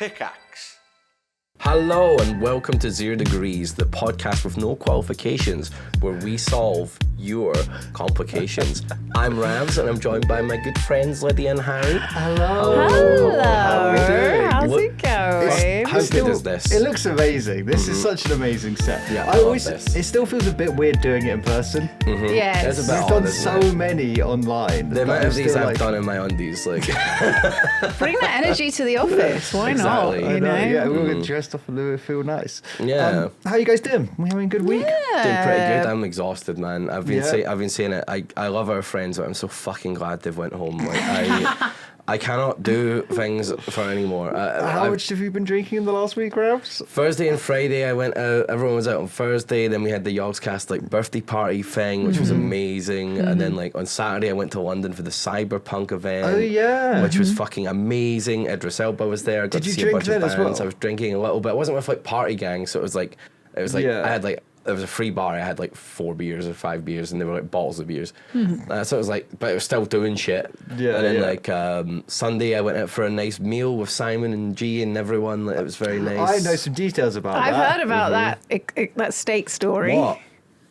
Pickaxe. Hello and welcome to 0 Degrees, the podcast with no qualifications, where we solve your complications. I'm Ravs and I'm joined by my good friends Lydia and Harry. Hello. How are we doing? How's it going? How good is this? It looks amazing. This is such an amazing set. Yeah, I love this. It still feels a bit weird doing it in person. It's Yes. a bit We've odd, done isn't so it? many online. The amount of these I've done in my undies, like Bring that energy to the office. Why Exactly. not? I You know? Yeah, we all get dressed up and feel nice. Yeah. How you guys doing? We having a good week? doing pretty good. I'm exhausted, man. I've been Yeah. saying it. I love our friends, but I'm so fucking glad they've went home. Like I cannot do things for anymore. How much have you been drinking in the last week, Ravs? Thursday and Friday I went out. Everyone was out on Thursday. Then we had the Yogscast like birthday party thing, which was amazing. And then like on Saturday I went to London for the Cyberpunk event. Oh yeah. Which was fucking amazing. Idris Elba was there. I got Did to you see drink a bunch of then as bands. well? I was drinking a little bit. I wasn't with like party gang, so it was like Yeah. I had like. There was a free bar. I had like 4 beers or 5 beers, and they were like bottles of beers. So it was like, but it was still doing shit. Yeah, And then yeah. like Sunday, I went out for a nice meal with Simon and G and everyone. Like, it was very nice. I know some details about I've that. heard about that steak story. What?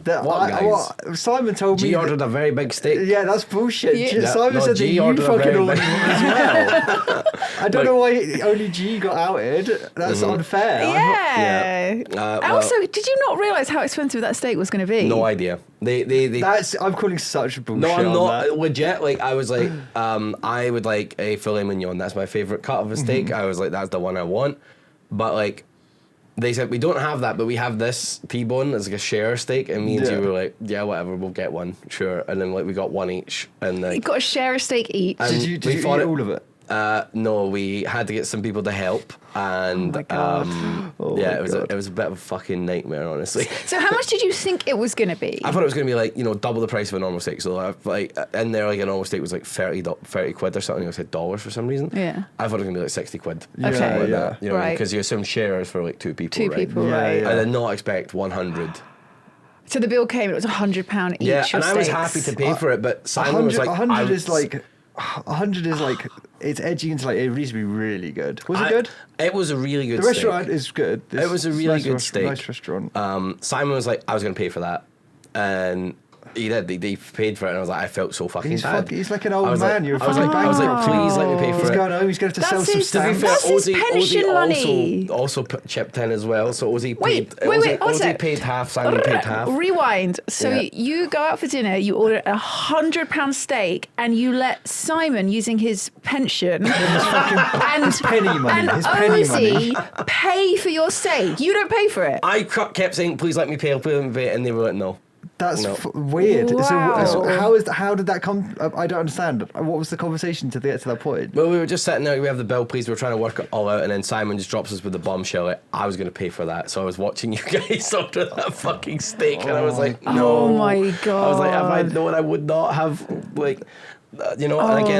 What, guys? Simon told me. G ordered a very big steak. Yeah, that's bullshit. Yeah. Simon No, said G that you ordered a fucking very ordered big- one as well. I don't know why only G got outed. That's unfair. Yeah. well- Also, did you not realise how expensive that steak was going to be? No idea. They I'm calling such bullshit. no, I'm on not that. legit. Like I was like, I would like a filet mignon. That's my favorite cut of a steak. I was like, that's the one I want. But like, they said we don't have that, but we have this T-bone. It's like a share steak, and me and Yeah. you were like, yeah, whatever, we'll get one, sure. And then like we got one each, and You've like, got to share a steak each. And Did you we eat thought all of it? No, we had to get some people to help, and my God. Oh yeah, my it was God. it was a bit of a fucking nightmare, honestly. So how much did you think it was going to be? I thought it was going to be like, double the price of a normal steak. So like in there, like a normal steak was like 30 quid or something. I said dollars for some reason. Yeah. I thought it was going to be like 60 quid. Yeah, something like yeah. that. You know, Right. because you assume shares for like two people. Two right? people, Yeah, right? yeah. I did not expect 100. So the bill came, it was £100 each. Yeah, of and I was steaks. happy to pay for it, but Simon was like, 100 is like. 100 is like it's edging into like it needs to be really good. Was it good? It was a really good The steak. restaurant is good. It was a really nice good steak. Nice restaurant. Simon was like, I was going to pay for that. And he did. They paid for it, and I was like, I felt so fucking bad. He's like an old I was man. Like, You're a I was like, fucking I was like, bankrupt. please let me pay for He's it. going home. He's going to have to sell That's some his- To be stamps. fair, That's his pension money. also chipped in as well. So Ozzy Wait, paid. wait, one Ozzy sec. paid half. Simon paid half. Rewind. So Yeah. you go out for dinner, you order £100 steak, and you let Simon, using his pension and His penny money. and His penny money. Ozzy pay for your steak. You don't pay for it. I kept saying, please let me pay, and they were like, no. That's No. weird. Wow. So how did that come? I don't understand. What was the conversation to get to that point? Well, we were just sitting there, we have the bill, please, we were trying to work it all out, and then Simon just drops us with the bombshell, like, I was going to pay for that, so I was watching you guys order that fucking steak, and I was like, no. Oh my God. I was like, if I'd known, I would not have, like, and again,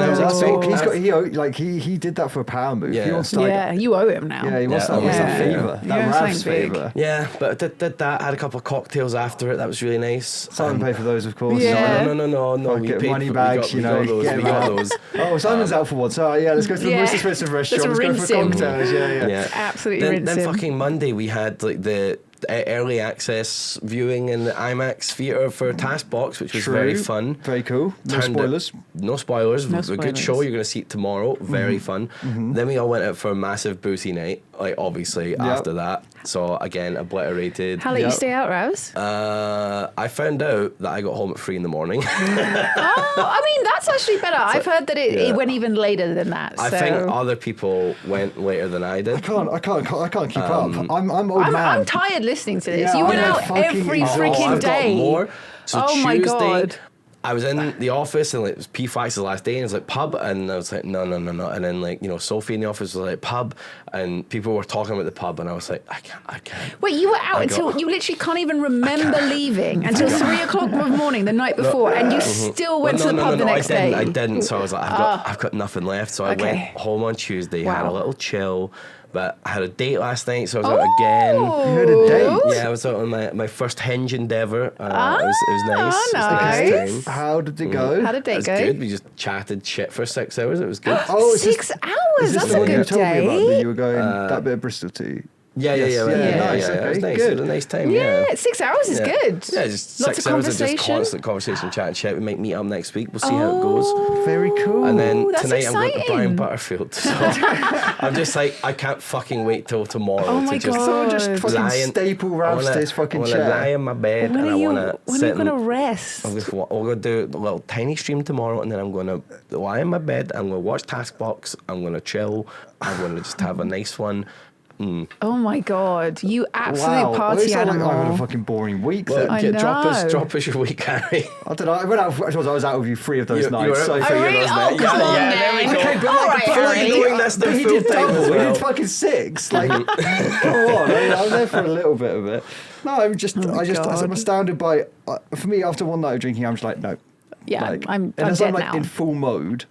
I was That's like, all. He did that for a power move. Yeah. He wants to, like, Yeah, you owe him now. he wants Yeah, that, wants yeah. that favour. Yeah, That Rav's something big. favour. yeah, but I did that, had a couple of cocktails after it, that was really nice. Simon paid for those, of course. Yeah. No, Fuck we it, paid money for, bags, we got those, get we him got out. those. Oh, Simon's out for one. So yeah, let's go to the Yeah. most expensive restaurant. Let's go rinse for him. cocktails. Yeah. Yeah. Absolutely Then rinse him. fucking Monday we had like the early access viewing in the IMAX theatre for Task Box, which was very fun. Very cool. No Turned spoilers. No spoilers. No A good spoilers. show. You're going to see it tomorrow. Very fun. Then we all went out for a massive boozy night, like obviously after that. So again, obliterated. How late you stay out, Rouse? I found out that I got home at 3 in the morning. I mean, that's actually better. I've heard that it Yeah. went even later than that. I so. think other people went later than I did. I can't keep up. I'm old man. I'm tired listening to this. Yeah, you went I'm out fucking every exhausted. freaking I've day. got more. So Oh my Tuesday, God. I was in the office and like it was P5's the last day and it was like pub and I was like no. And then like, Sophie in the office was like pub and people were talking about the pub and I was like, I can't. Wait, you were out until you literally can't even remember leaving until 3 o'clock in the morning the night before, and you still went to the pub the next day. I didn't. So I was like, I've got nothing left. So I Okay. went home on Tuesday, had a Wow. little chill, But I had a date last night, so I was out again. You had a date? Yeah, I was out on my first hinge endeavour. It was nice. It was nice. a nice time. How did it go? How did It date was go? good. We just chatted shit for 6 hours. It was good. Oh, is this- 6 hours. Is this That's the a one you good told me about that day. you were going that bit of Bristol to? Yeah, Yes, yeah. nice. It was Okay, nice. good. It was a nice time. Yeah, 6 hours is Yeah. good. Yeah, just Lots 6 of hours of just conversation. constant conversation, chat, shit. We might meet up next week. We'll see how it goes. Very cool. And then Ooh, that's tonight I'm going to exciting. Brian Butterfield. So I'm just like, I can't fucking wait till tomorrow Oh to my just God. Someone just fucking lie in- staple I Ralph's wanna- to his fucking I wanna lie chair. in my bed When and are I you? want to When are sit you gonna and rest? I'm going to do a little tiny stream tomorrow, and then I'm going to lie in my bed. I'm going to watch Taskbox. I'm going to chill. I'm going to just have a nice one. Oh my God, you absolute Wow. Well, party it sounds like animal. I had a fucking boring week Well, then. I drop know. us your week, Harry. I don't know. I went out. I was out with you 3 of those You nights. were so out Oh, for really? yours, Oh, mate. come Yeah, on yeah, there we then. go. Okay, but All like, right, I feel like Harry. you're doing this But he full did time double. as He well. did fucking 6. Like, come on. I was there for a little bit of it. No, I'm just. Oh my I'm God. astounded by. For me, after one night of drinking, I'm just like, no. Yeah, Like, I'm unless dead I'm like now. in full mode.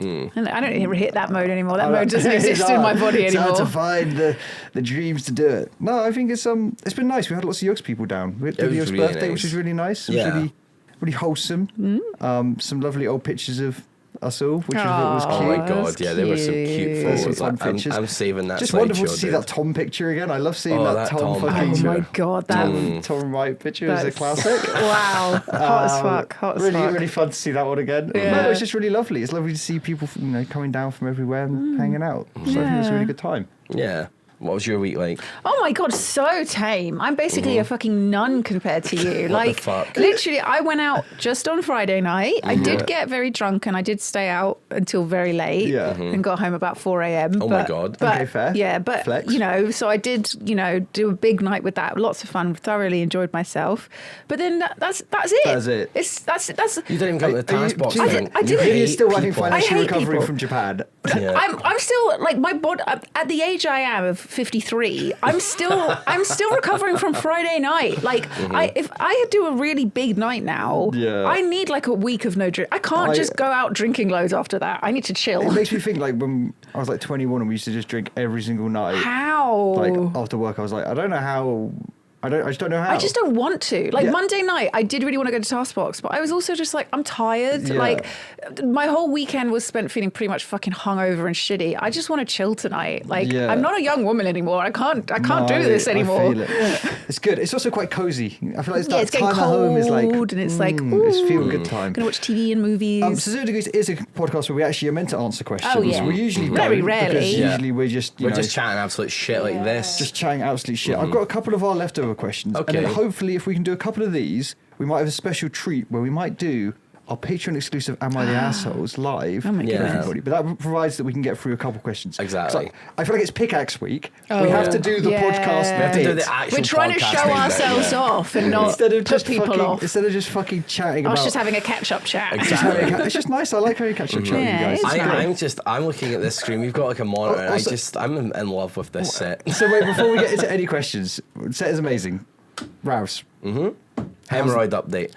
And I don't ever hit that mode anymore. That I'm mode like, doesn't it's exist in my hard. body It's hard to anymore. find the dreams to do it. No, I think it's been nice. We had lots of Yogs people down. We had It was Yogs' really birthday, nice. which was really nice. It was Yeah. really wholesome. Some lovely old pictures of us all, which I thought was Aw. cute. Oh my that's God, yeah, they were some cute cute. There's photos. some fun pictures. I'm saving that. Just wonderful to slideshow, see dude. that Tom picture again. I love seeing Oh, that that Tom Tom fucking picture. Oh my God, that Tom Wright picture is a that's- classic. Wow, hot as fuck, hot as Really, fuck. really fun to see that one again. Yeah. No, it's just really lovely. It's lovely to see people, coming down from everywhere and hanging out. So I think it was a Yeah. really good time. Yeah. What was your week like? Oh my God, so tame. I'm basically a fucking nun compared to you. What like, the fuck? literally, I went out just on Friday night. I did get very drunk and I did stay out until very late Yeah. and got home about 4 a.m. Oh my God. But, Okay, fair. Yeah, but, Flex. so I did, do a big night with that. Lots of fun. Thoroughly enjoyed myself. But then that's it. That's it. That's You didn't even come to the Are you- task box. do you- thing. I You didn't. hate You're still working people. financially I hate recovering people. from Japan. Yeah. I'm still like my body at the age I am of 53. I'm still recovering from Friday night. Like if I do a really big night now, Yeah. I need like a week of no drink. I can't just go out drinking loads after that. I need to It chill. makes me think like when I was like 21 and we used to just drink every single night. How? Like after work, I was like, I don't know how. I just don't know how. I just don't want to. Like Yeah. Monday night, I did really want to go to Taskbox, but I was also just like, I'm tired. Yeah. Like my whole weekend was spent feeling pretty much fucking hungover and shitty. I just want to chill tonight. Like Yeah. I'm not a young woman anymore. I can't do No, this anymore. I feel it. It's good. It's also quite cozy. I feel like it's Yeah, that it's getting time at home is like, cold and it's like, it's feel ooh. good time. Gonna watch TV and movies. So Zero Degrees is a podcast where we actually are meant to answer questions. Oh, yeah. We usually Very don't, rarely. because Yeah. usually we're just We're just chatting absolute shit like this. just chatting absolute shit. I've got a couple of our leftover questions, and then Okay. hopefully, if we can do a couple of these, we might have a special treat where we might do our Patreon exclusive "Am I the Assholes" live Oh my with goodness. everybody. But that provides that we can get through a couple questions. 'Cause Exactly. I feel like it's Pickaxe week. Oh, we have yeah. to do the Yeah. podcast. We have to do bit. the actual We're trying to podcasting show bit, ourselves yeah. off and not Instead of put just people fucking, off. instead of just fucking chatting I was about. just having a catch-up chat. Exactly. It's just nice. I like how you catch up chat with you Yeah, guys. it's It's great. I'm looking at this screen. We've got like a monitor. and Also- I'm in love with this set. So wait, before we get into any questions, set is amazing. Rouse. Hemorrhoid update.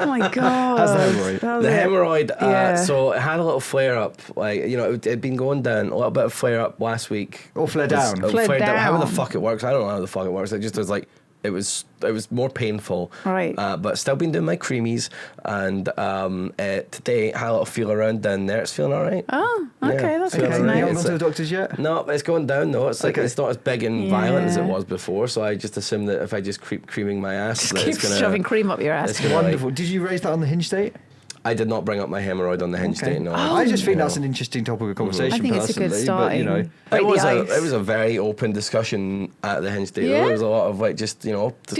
Oh my god. How's the hemorrhoid? How's The it? hemorrhoid. Yeah. So it had a little flare up. Like it'd been going down. A little bit of flare up last week. Or flare down. It Flared flared down. How the down. fuck it works? I don't know how the fuck it works. It just was like. It was more painful, Right. But still been doing my creamies, and today I had a little feel around down there. It's feeling all right. Oh, okay, Yeah, that's okay. good to You Right. know. haven't It's gone to a- the doctors yet? No, it's going down though. It's like Okay. it's not as big and violent as it Yeah. was before. So I just assume that if I just keep creaming my ass, Just that keep it's gonna. shoving cream up your ass. it's gonna, like- Wonderful. Did you raise that on the hinge date? I did not bring up my hemorrhoid on the hinge date. No, I just think No. that's an interesting topic of conversation. I think it's a good personally, but, starting. Break It was the a ice. it was a very open discussion at the hinge date. Yeah? There was a lot of like just Did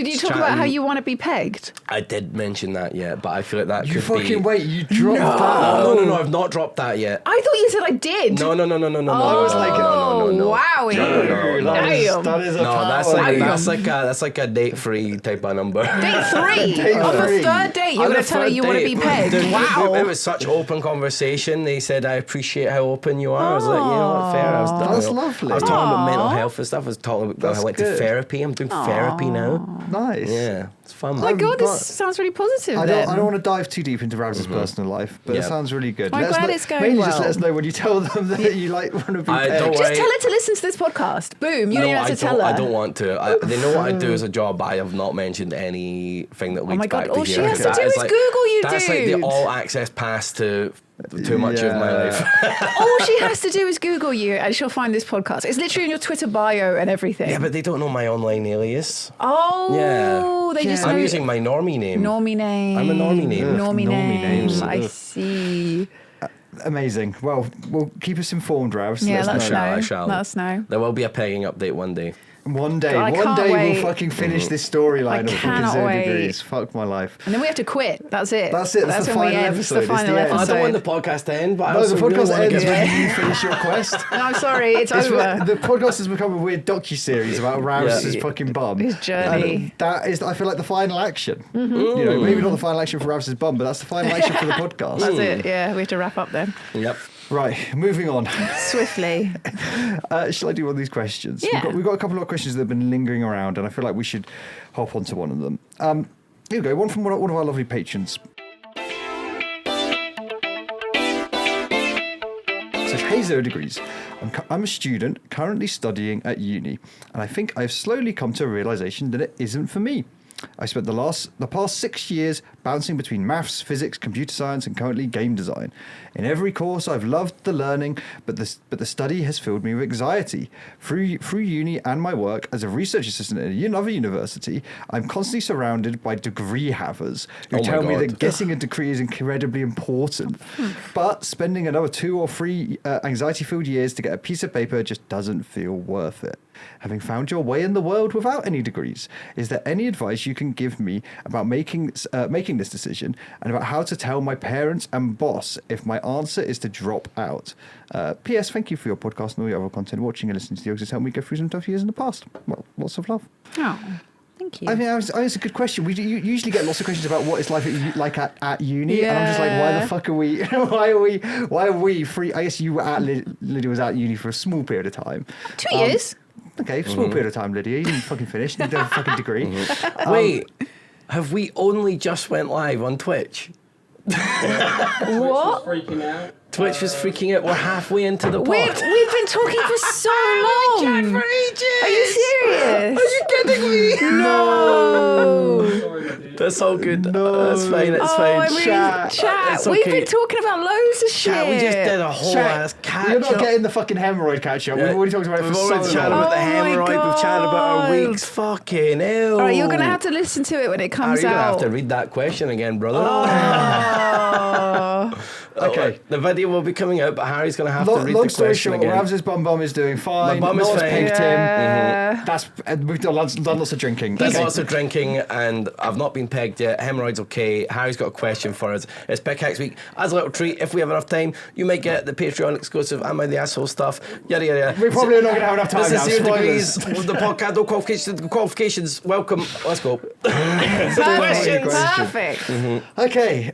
you talk about how you want to be pegged? I did mention that, yeah, but I feel like that You could fucking be. wait. You dropped that. No, I've not dropped that yet. I thought you said I did. No. Oh, I was like, no. wow. No, That is a No, that's power. that's like a date free type of number. Date three. Date On the three. third date, you're On going the to tell her third you want to date, be pegged. dude, Wow. It was such open conversation. They said, I appreciate how open you are. I was like, you know what, fair. That's lovely. I was talking about Aw. mental health and stuff. I was talking about That's I went good. to therapy. I'm doing therapy now. Nice. Yeah. It's fun. Oh my God, but- this sounds really positive. I then. don't want to dive too deep into Rams's personal life, but it Yeah. sounds really good. I'm Let us glad know- it's going mainly just let well. us know when you tell them that you like want to be I pegged. don't Just worry. tell her to listen to this podcast. Boom, you don't have I to tell her. I don't want to. They know what I do as a job, but I have not mentioned anything that leads my God, back to all here. she has to That do is Google you, That's like dude. the all-access pass to too much of my life. All she has to do is Google you and she'll find this podcast. It's literally in your Twitter bio and everything. Yeah, but they don't know my online alias. Oh, Yeah. they just know I'm using my normie name. normie name. I'm a normie name. Ugh, Normie normie name. names. I Ugh. see. Amazing. Well, keep us informed, Ravs. Yeah, Let let us us know. know. I shall. Let us know. There will be a pegging update one day. One day, God, I can't we'll wait. fucking finish this storyline of fucking cannot 0 wait. degrees. Fuck my life. And then we have to quit. That's it. That's it. That's the when we final end. episode. It's the It's the final end. episode. I don't want the podcast to end, but I No, also the podcast really want to ends get when you finish your quest. No, I'm sorry. It's It's over. the podcast has become a weird docu-series about Ravs' Yeah. fucking bum. His journey. And that is, I feel like, the final action. You know, maybe not the final action for Ravs' bum, but that's the final action for the podcast. That's it. Yeah, we have to wrap up then. Yep. Right, moving on. Swiftly. Shall I do one of these questions? Yeah. We've got a couple of questions that have been lingering around, and I feel like we should hop onto one of them. Here we go. One from one of our lovely patrons. It says, "Hey, 0 degrees. I'm a student currently studying at uni, and I think I've slowly come to a realization that it isn't for me. I spent the past 6 years bouncing between maths, physics, computer science, and currently game design. In every course, I've loved the learning, but the study has filled me with anxiety. Through uni and my work as a research assistant at another university, I'm constantly surrounded by degree havers who Oh my tell me God. that getting a degree is incredibly important. But spending another 2 or 3 anxiety-filled years to get a piece of paper just doesn't feel worth it. Having found your way in the world without any degrees, is there any advice you can give me about making this decision and about how to tell my parents and boss if my answer is to drop out? P.S. Thank you for your podcast and all your other content. Watching and listening to the Oaks has helped me go through some tough years in the past. Well, lots of love." Oh, thank you. I mean, it's a good question. We usually get lots of questions about what it's like at uni, and I'm just like, why the fuck are we? Why are we free? I guess you were at Lydia was at uni for a small period of time. 2 years. Okay, small period of time, Lydia. You didn't fucking finish. You didn't have a fucking degree. Wait, have we only just went live on Twitch? What? Freaking out. Twitch was freaking out. We're halfway into the pod. We've been talking for so long. for ages. Are you serious? Are you kidding me? No. Sorry, my dude. That's all good. That's fine. It's Oh, fine. I'm really chat. It's We've okay. been talking about loads of shit. Chat, we just did a whole Chat, ass catch You're not up. getting the fucking hemorrhoid catch up. Yeah. We've already talked about it We've for already so chatted long. about the Oh my hemorrhoid. We've chatted about our God. weeks. Fucking hell. All right, you're going to have to listen to it when it Are comes you gonna out. have to read that question again, brother? Oh. Okay. The video will be coming out, but Harry's gonna have to read Long the story question short, again. Ravs' bum is doing fine. My bum no is one's fine. pegged Yeah. him. That's we've done lots of drinking. There's Okay. lots of drinking, and I've not been pegged yet. Hemorrhoids okay. Harry's got a question for us. It's Pickaxe week. As a little treat, if we have enough time, you might get the Patreon exclusive Am I the Asshole stuff. Yada yada yada. We probably are not going to have enough time This now. is 0 Spoilers. degrees. The podcast, no qualifications. Qualifications. Welcome. Let's go. Perfect. Question. Perfect. Okay,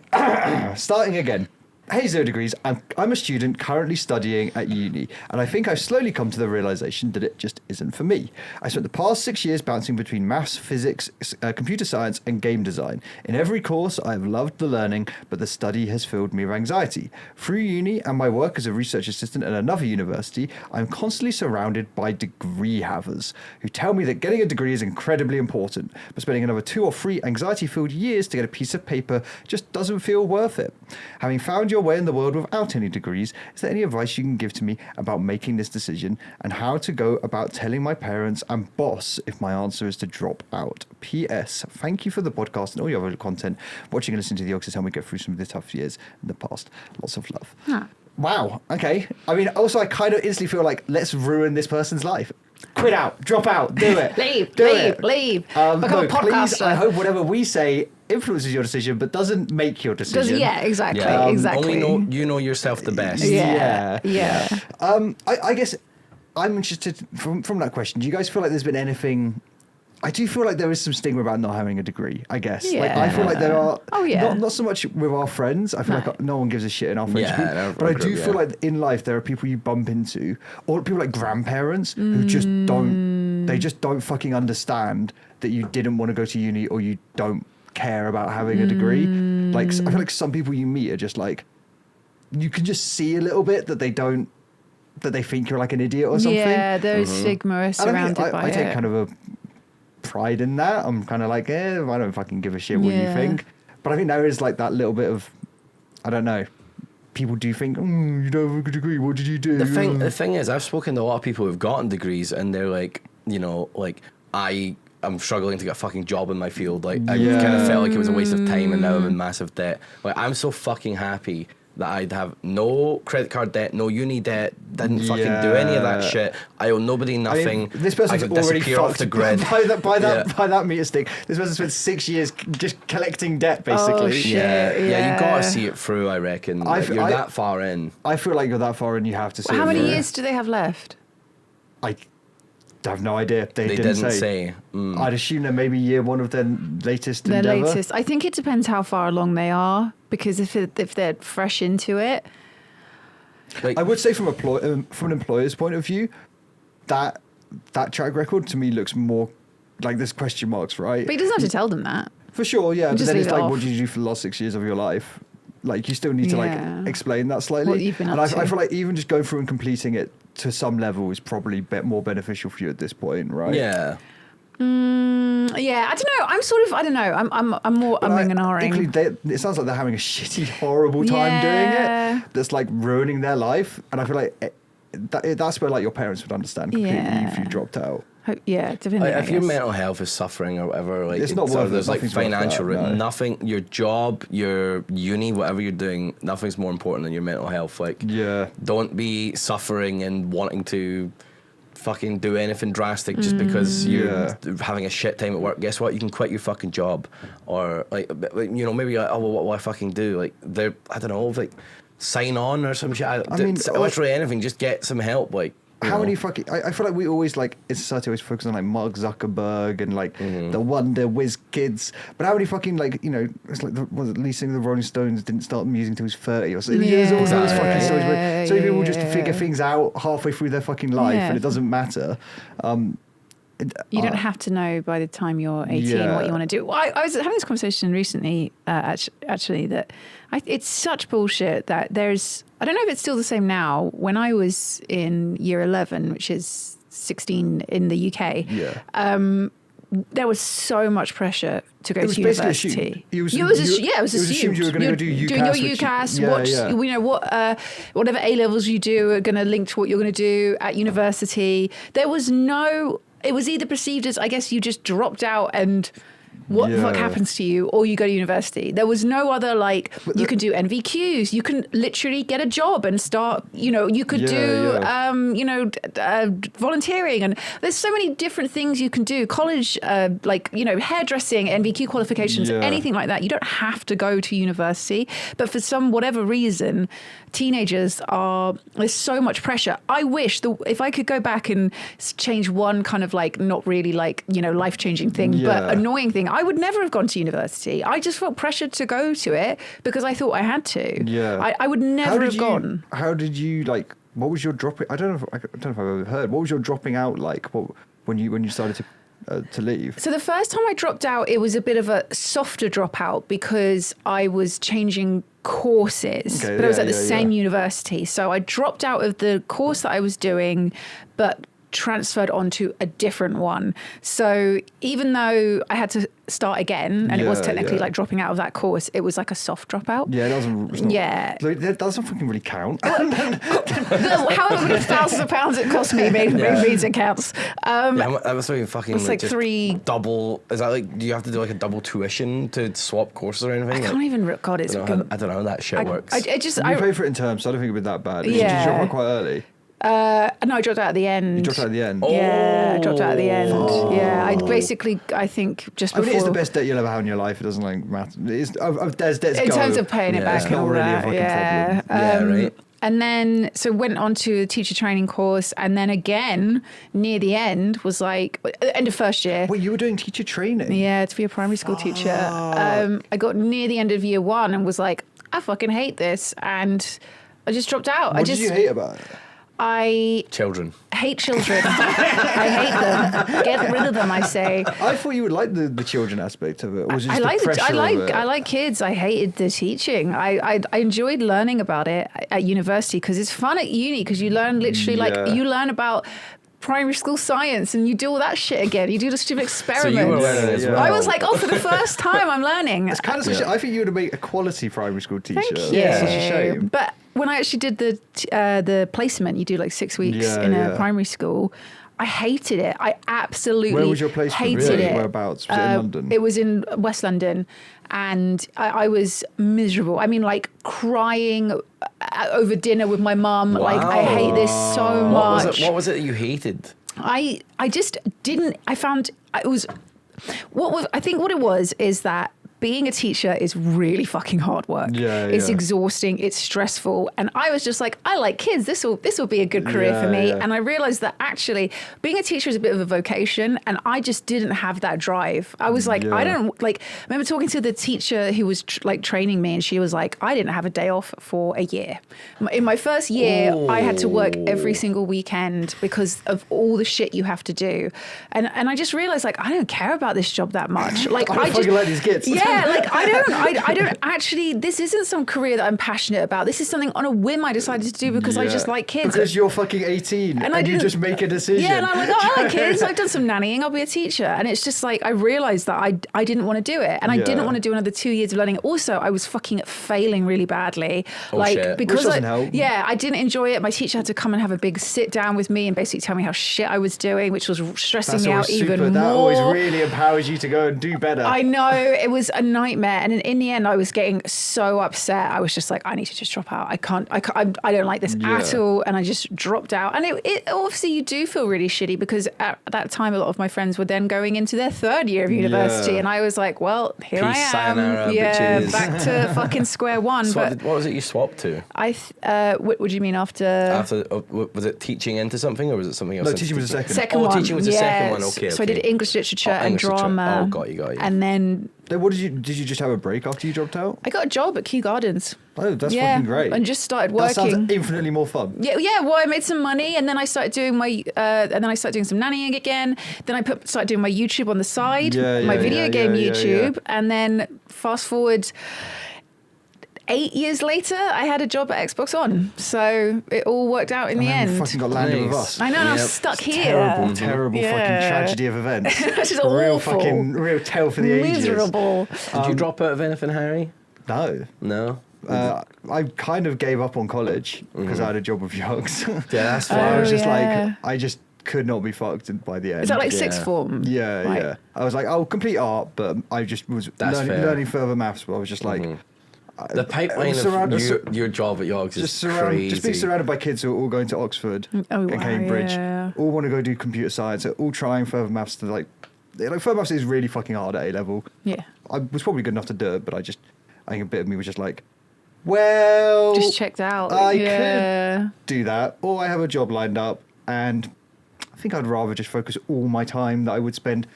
starting again. Hey, 0 degrees. I'm a student currently studying at uni, and I think I've slowly come to the realization that it just isn't for me. I spent the past 6 years bouncing between maths, physics, computer science, and game design. In every course, I've loved the learning, but the study has filled me with anxiety. Through uni and my work as a research assistant at another university, I'm constantly surrounded by degree havers who tell me that getting a degree is incredibly important, but spending another 2 or 3 anxiety-filled years to get a piece of paper just doesn't feel worth it. Having found your way in the world without any degrees, is there any advice you can give to me about making this decision and how to go about telling my parents and boss if my answer is to drop out? P.S. Thank you for the podcast and all your other content. Watching and listening to the Oaks has helped me get through some of the tough years in the past. Lots of love. Huh. Wow. Okay. I mean, also, I kind of instantly feel like, let's ruin this person's life. Quit out. Drop out. Do it. Leave. Do leave. it. Leave. No, Become a please, podcaster. I hope whatever we say influences your decision, but doesn't make your decision. Yeah, exactly. Yeah. Exactly. Only you know yourself the best. Yeah. Yeah. Yeah. I guess I'm interested from that question. Do you guys feel like there's been anything? I do feel like there is some stigma about not having a degree, I guess. Like, I feel like there are, Oh, yeah. not so much with our friends. I feel No. like no one gives a shit in our friends Yeah, group. in our But I do group, feel yeah. like in life there are people you bump into, or people like grandparents who just don't they just don't fucking understand that you didn't want to go to uni or you don't care about having a degree. Like, I feel like some people you meet are just like, you can just see a little bit that they think you're like an idiot or something. Yeah, there's stigma surrounded by it. I take kind of a pride in that. I'm kind of like, I don't fucking give a shit what you think. But I think there is like that little bit of, I don't know. People do think, you don't have a good degree. What did you do? The thing is, I've spoken to a lot of people who've gotten degrees, and they're like, I'm struggling to get a fucking job in my field. Like, I kind of felt like it was a waste of time, and now I'm in massive debt. Like, I'm so fucking happy that I'd have no credit card debt, no uni debt, didn't fucking do any of that shit. I owe nobody nothing. I mean, this person's already fucked off the grid. by that meter stick. This person spent 6 years just collecting debt, basically. Oh, shit, yeah. You gotta see it through, I reckon. You're that far in. I feel like you're that far in, you have to see How it many through. years do they have left? I have no idea. They didn't say. I'd assume they're maybe year one of their latest endeavour. I think it depends how far along they are, because if they're fresh into it. Like, I would say from an employer's point of view, that track record to me looks more like there's question marks, right? But he doesn't have to tell them that. For sure, yeah. But Just then leave it's it like, off. what did you do for the last 6 years of your life? Like, you still need to like explain that slightly. What you've been and up to. I feel like even just going through and completing it to some level is probably more beneficial for you at this point, right? yeah. Yeah, I don't know. I don't know. I'm more umming and ahhing. Equally, it sounds like they're having a shitty, horrible time doing it. That's like ruining their life. And I feel like that's where like your parents would understand completely if you dropped out. Depending. Like, if your mental health is suffering or whatever, like it's not worth it. There's like financial, no. nothing. Your job, your uni, whatever you're doing, nothing's more important than your mental health. Like, don't be suffering and wanting to fucking do anything drastic just because you're having a shit time at work. Guess what? You can quit your fucking job, or like maybe like, what will I fucking do? Like, I don't know, like sign on or some shit. I mean, literally anything. Just get some help. Like. How many fucking... I feel like we always, like, in society always focus on, like, Mark Zuckerberg and, like, the Wonder Whiz Kids. But how many fucking, like, it's like the lead singer of the Rolling Stones didn't start music until he was 30 or something. There's all those fucking stories where so many people just figure things out halfway through their fucking life and it doesn't matter. You don't have to know by the time you're 18 what you want to do. Well, I was having this conversation recently, actually, that it's such bullshit that there's... I don't know if it's still the same now. When I was in year 11, which is 16 in the UK, there was so much pressure to go to university. It was assumed you were going to do UCAS. Doing your UCAS, whatever A levels you do are going to link to what you're going to do at university. There was no... It was either perceived as, I guess, you just dropped out and what the fuck happens to you, or you go to university. There was no other, like, you can do NVQs. You can literally get a job and start, you could do, volunteering. And there's so many different things you can do. College, hairdressing, NVQ qualifications, anything like that. You don't have to go to university. But for whatever reason, teenagers there's so much pressure. I wish if I could go back and change one kind of like, not really like, life-changing thing, but annoying thing, I would never have gone to university. I just felt pressured to go to it because I thought I had to. Yeah. I would never have gone. How did you, like, what was your dropping? I don't know if I've ever heard. What was your dropping out like? When you started to leave? So the first time I dropped out, it was a bit of a softer dropout because I was changing courses, but I was at the same university. So I dropped out of the course that I was doing, but transferred onto a different one. So even though I had to start again, and it was technically like dropping out of that course, it was like a soft dropout. Yeah, it doesn't. That doesn't fucking really count. However many thousands of pounds it cost me means it counts. That was fucking it's like three double. Is that like? Do you have to do like a double tuition to swap courses or anything? I can't even. God, it's. I don't know how that shit works. I pay for it in terms, so I don't think it'd be that bad. Did you drop out quite early? No, I dropped out at the end. You dropped out at the end? Yeah, I dropped out at the end. Yeah, I think just before... I mean, it's the best debt you'll ever have in your life. It doesn't like matter. There's debts in terms of paying it back. It's not really a fucking problem. Right. And then, so went on to a teacher training course. And then again, near the end, was like, end of first year. Wait, you were doing teacher training? Yeah, to be a primary school teacher. I got near the end of year one and was like, I fucking hate this. And I just dropped out. What did you hate about it? Children. hate children. I hate them. Get rid of them, I say. I thought you would like the children aspect of it. Or was it just I the pressure of it? like kids. I hated the teaching. I enjoyed learning about it at university because it's fun at uni because you learn literally you learn about primary school science and you do all that shit again. You do the stupid experiments. So you were learning as well. I was like, for the first time I'm learning. It's kind of such I think you would have made a quality primary school teacher. Thank you. It's such a shame. But when I actually did the placement, you do like 6 weeks in a primary school. I hated it. I absolutely Where was your placement? hated Really? it. Whereabouts? Was it in London? It was in West London, and I was miserable. I mean, like crying over dinner with my mum. Wow. Like, I hate this so much. What was it that you hated? I just didn't. I found it was. I think what it was is that being a teacher is really fucking hard work. It's exhausting. It's stressful. And I was just like, I like kids. This will be a good career for me. And I realized that actually being a teacher is a bit of a vocation. And I just didn't have that drive. I was like, I don't like, I remember talking to the teacher who was training me and she was like, I didn't have a day off for a year. In my first year, I had to work every single weekend because of all the shit you have to do. And I just realized like, I don't care about this job that much. Like I just like these kids. Yeah, like I don't actually, this isn't some career that I'm passionate about. This is something on a whim I decided to do because I just like kids. Because you're fucking 18 and you just make a decision. Yeah, and I'm like, I like kids. I've done some nannying. I'll be a teacher. And it's just like, I realized that I didn't want to do it. And I didn't want to do another 2 years of learning. Also, I was fucking failing really badly. Shit. Because Which doesn't help. Yeah, I didn't enjoy it. My teacher had to come and have a big sit down with me and basically tell me how shit I was doing, which was stressing me out even more. That always really empowers you to go and do better. I know, it was a nightmare. And in the end, I was getting so upset. I was just like, I need to just drop out. I don't like this at all. And I just dropped out. And it obviously you do feel really shitty because at that time, a lot of my friends were then going into their third year of university. And I was like, well, here I am. Sayonara, bitches. Back to fucking square one. So but what was it you swapped to? what do you mean after? Was it teaching into something or was it something else? No, teaching was the second. Second one. Teaching was the second one. Okay. So I did English literature and English literature. drama. Oh, got you. And then What did you just have a break after you dropped out? I got a job at Kew Gardens. Oh, that's fucking great. And just started That working. sounds infinitely more fun. Yeah. Well, I made some money, and then I started doing some nannying again. Then I started doing my YouTube on the side, my video game YouTube, and then fast forward 8 years later, I had a job at Xbox On. So it all worked out in the end. Fucking got landed with us. I know, and I'm stuck here. Terrible fucking tragedy of events. This is real awful. Real tale for the ages. Miserable. Did you drop out of anything, Harry? No. No. I kind of gave up on college because I had a job with Yogs. Yeah, that's So fine. I was just like, I just could not be fucked by the end. Is that like sixth form? Yeah, Right. yeah. I was like, I'll complete art, but I just was learning further maths, but I was just like... The pipeline of your job at Yogs is crazy. Just being surrounded by kids who are all going to Oxford and Cambridge, all want to go do computer science, all trying further maths to like further maths is really fucking hard at A level. Yeah. I was probably good enough to do it, but I think a bit of me was just like, well, Just checked out. I could do that, or I have a job lined up, and I think I'd rather just focus all my time that I would spend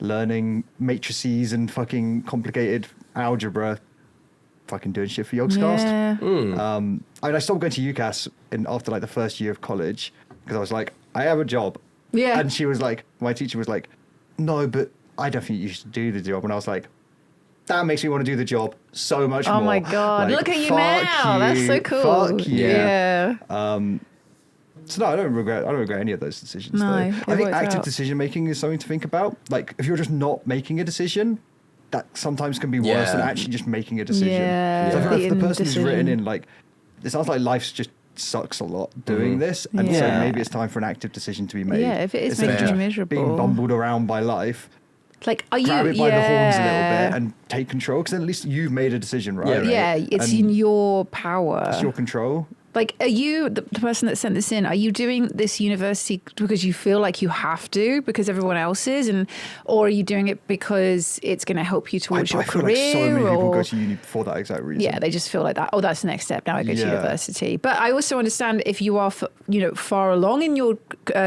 learning matrices and fucking complicated algebra fucking doing shit for Yogscast. I stopped going to UCAS after like the first year of college because I was like, I have a job. Yeah. And she was like, my teacher was like, no, but I don't think you should do the job. And I was like, that makes me want to do the job so much more. Oh my God. Like, look at you fuck now. That's so cool. Fuck you. Yeah. So no, I don't regret any of those decisions. No, though. it I think worked active out. decision making is something to think about. Like if you're just not making a decision, that sometimes can be worse than actually just making a decision. Yeah. So I feel like for the person who's Indecision. written in like, it sounds like life's just sucks a lot doing this, and so maybe it's time for an active decision to be made. Yeah, if it is Instead of making you just miserable. being bumbled around by life, Like, are grab you? it by the horns a little bit and take control, because at least you've made a decision, right? Yeah, it's And in your power. it's your control. Like, are you, the person that sent this in, are you doing this university because you feel like you have to because everyone else is, or are you doing it because it's going to help you towards your I feel career? like so many people or- go to uni for that exact reason. Yeah, they just feel like that. Oh, that's the next step. Now I go to Yeah. university. But I also understand if you are, far along in your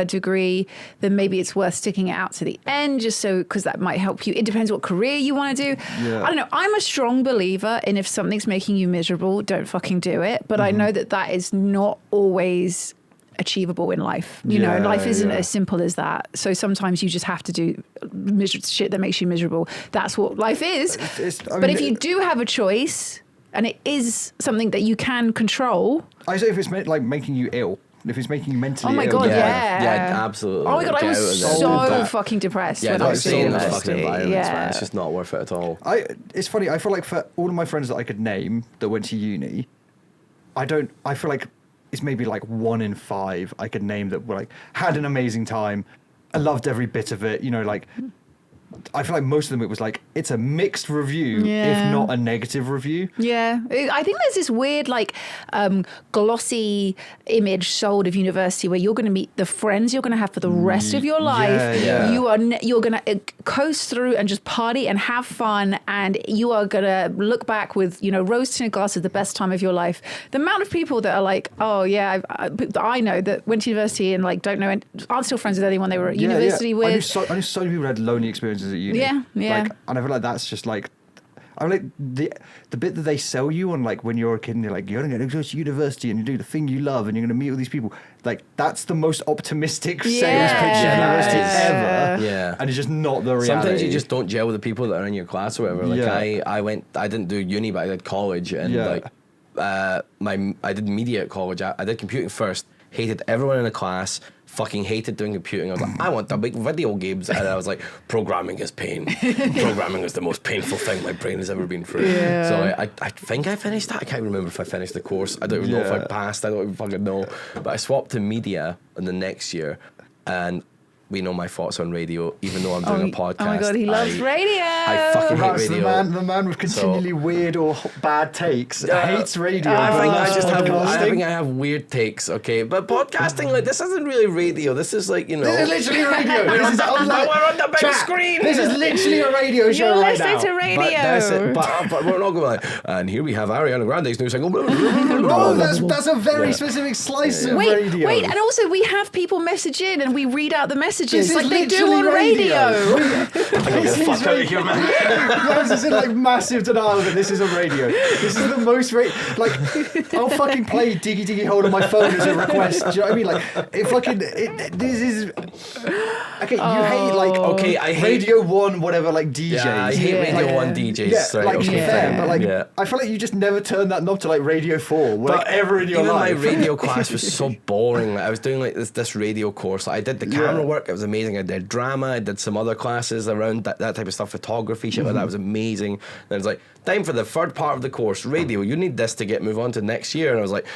degree, then maybe it's worth sticking it out to the end, just so because that might help you. It depends what career you want to do. Yeah. I don't know. I'm a strong believer in if something's making you miserable, don't fucking do it. But I know that is not always achievable in life. You know, life isn't as simple as that. So sometimes you just have to do shit that makes you miserable. That's what life is. But if you do have a choice and it is something that you can control. I say if it's like making you ill. If it's making you mentally ill. Oh my ill. God, yeah. Yeah, absolutely. Oh my God, I was so fucking depressed when I was in university. Man. It's just not worth it at all. It's funny, I feel like for all of my friends that I could name that went to uni, I feel like it's maybe like 1 in 5 I could name that were like, had an amazing time. I loved every bit of it, you know, like, I feel like most of them, it was like, it's a mixed review, if not a negative review. Yeah. I think there's this weird, like, glossy image sold of university where you're going to meet the friends you're going to have for the rest of your life. You're going to coast through and just party and have fun. And you are going to look back with, you know, rose-tinted glasses, the best time of your life. The amount of people that are like, oh, yeah, I know that went to university and, like, don't know, and aren't still friends with anyone they were at university with. I knew so many people who had lonely experiences at uni. Yeah. Like, and I feel like that's just like, I like the bit that they sell you on, like when you're a kid and you're like, you're going to go to university and you do the thing you love and you're going to meet all these people. Like, that's the most optimistic sales pitch of university ever. Yeah. And it's just not the reality. Sometimes you just don't gel with the people that are in your class or whatever. Like I didn't do uni, but I did college, and like I did media at college. I did computing first. Hated everyone in the class. Fucking hated doing computing. I was like, I want to make video games. And I was like, programming is pain. Programming is the most painful thing my brain has ever been through. Yeah. So I think I finished that. I can't remember if I finished the course. I don't even know if I passed. I don't even fucking know. But I swapped to media in the next year. And we know my thoughts on radio, even though I'm doing a podcast. Oh my God, he loves radio. I fucking hate radio. The man with continually weird or bad takes hates radio. I think I have weird takes, okay? But podcasting, like, this isn't really radio. This is like, you know. This is literally radio. We're on the big screen. This is literally a radio show right now. You're listening to radio. But we're not going like, and here we have Ariana Grande's new single. No, that's a very specific slice of radio. Wait, and also we have people message in and we read out the messages like they do literally on radio. This is radio. Guys is in like massive denial of it. This is a radio. This is the most like, I'll fucking play Diggy Diggy Hold on my phone as a request. Do you know what I mean? Like, this is okay. You hate like I hate Radio 1 whatever, like DJs. Yeah, I hate Radio 1 DJs. Yeah, right, like fair, but like I feel like you just never turn that knob to like Radio 4 ever in your life. My radio class was so boring. Like, I was doing like this radio course. Like, I did the camera work. It was amazing. I did drama. I did some other classes around that type of stuff, photography, shit like that. It was amazing. And it was like, time for the third part of the course, radio. You need this to move on to next year. And I was like,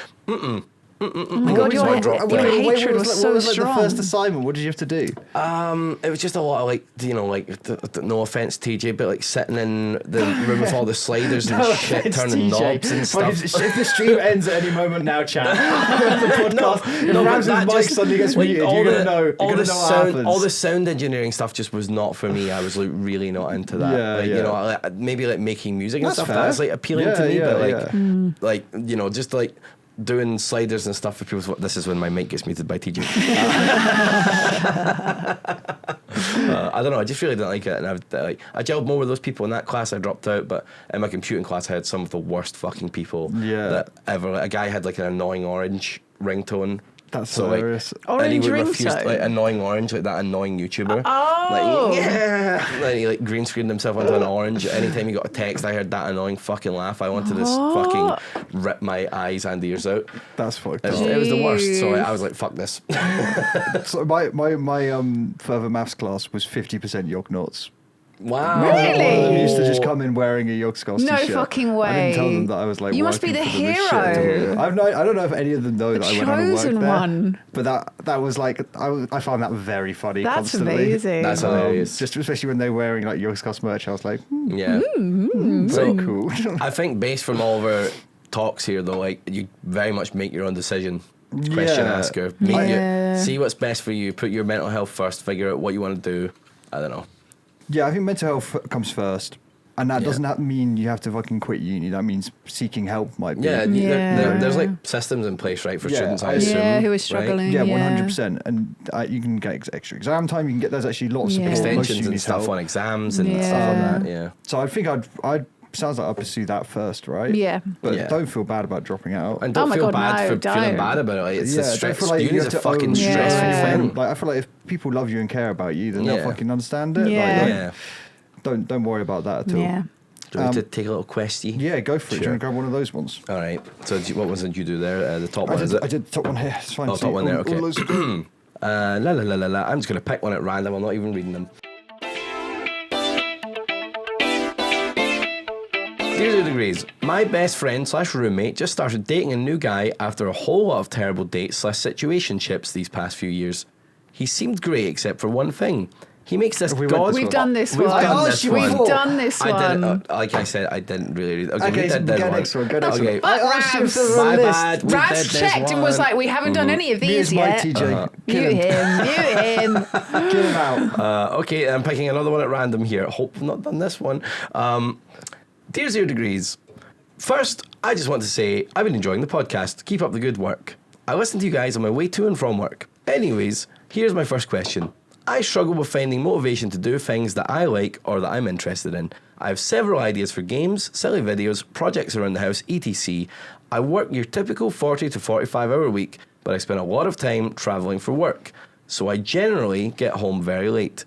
Oh my God, your hatred was so strong. The first assignment, what did you have to do? It was just a lot of like, you know, like no offense, TJ, but like sitting in the room with all the sliders and shit, turning knobs and stuff. If the stream ends at any moment now, chat. The podcast. If Rams's mic suddenly gets muted, you're gonna know. What happens. All the sound engineering stuff just was not for me. I was like really not into that. You know, maybe like making music and stuff. That's like appealing to me, but like you know, just like doing sliders and stuff for people. This is when my mic gets muted by TJ. I don't know. I just really didn't like it, and I gelled more with those people in that class. I dropped out, but in my computing class, I had some of the worst fucking people that ever. A guy had like an annoying orange ringtone. That's so hilarious. And he would refuse like annoying orange, like that annoying YouTuber. Like he like green screened himself onto an orange. Anytime he got a text, I heard that annoying fucking laugh. I wanted to fucking rip my eyes and ears out. That's fucked up. It was the worst. So I was like, fuck this. So my further maths class was 50% Yogg-Knots. Wow. Really? One of them used to just come in wearing a Yogg-School No t-shirt. fucking way. I didn't tell them that I was like. You must be the hero. I don't know if any of them know that I went on and worked there. Chosen one. But that was like I found that very funny. That's constantly. amazing. That's hilarious. Just especially when they were wearing like Yogg-School merch, I was like, So cool. I think based from all of our talks here, though, like you very much make your own decision. Question asker. See what's best for you. Put your mental health first. Figure out what you want to do. I don't know. Yeah, I think mental health comes first. And that doesn't mean you have to fucking quit uni. That means seeking help might be. There's like systems in place, right, for students, I assume. Yeah, who are struggling. Right? Yeah, 100%. And you can get extra exam time. You can get, there's actually lots of support. Extensions and stuff on exams and stuff like that, yeah. So I think I'd sounds like I'll pursue that first, right? Yeah. But Yeah. don't feel bad about dropping out. And don't Oh my feel God, bad no, for feeling don't. bad about it. Like, it's a don't stress. feel like you Uni is have a to fucking own stressful Yeah. thing. Like I feel like if people love you and care about you, then Yeah. they'll fucking understand it. Yeah. Like, Yeah. don't worry about that at all. Yeah. Do we need to take a little questy? Yeah, go for it. Do you Sure. want to grab one of those ones? All right. So what was it you do there? The top one, is it? I did the top one here. It's fine. Oh, See, top one there, all okay. those are good. La la la la la. I'm just going to pick one at random. I'm not even reading them. Dear 0 Degrees, my best friend / roommate just started dating a new guy after a whole lot of terrible dates / situationships these past few years. He seemed great except for one thing. He makes this Have we went god. this We've one? done this We've one. done this one. We've done this I one. didn't. Like I said, I didn't really read. Okay, we Okay, did this go one. next one. Go next Okay. one. I asked you for the My list. bad. We did Raz this checked and was one. like, we haven't done any of Here's these my yet. TJ. Kill Mute him. him. Mute him. Kill him out. Okay, I'm picking another one at random here. Hope I've not done this one. Dear 0 Degrees, first, I just want to say I've been enjoying the podcast. Keep up the good work. I listen to you guys on my way to and from work. Anyways, here's my first question. I struggle with finding motivation to do things that I like or that I'm interested in. I have several ideas for games, silly videos, projects around the house, etc. I work your typical 40 to 45 hour week, but I spend a lot of time travelling for work. So I generally get home very late.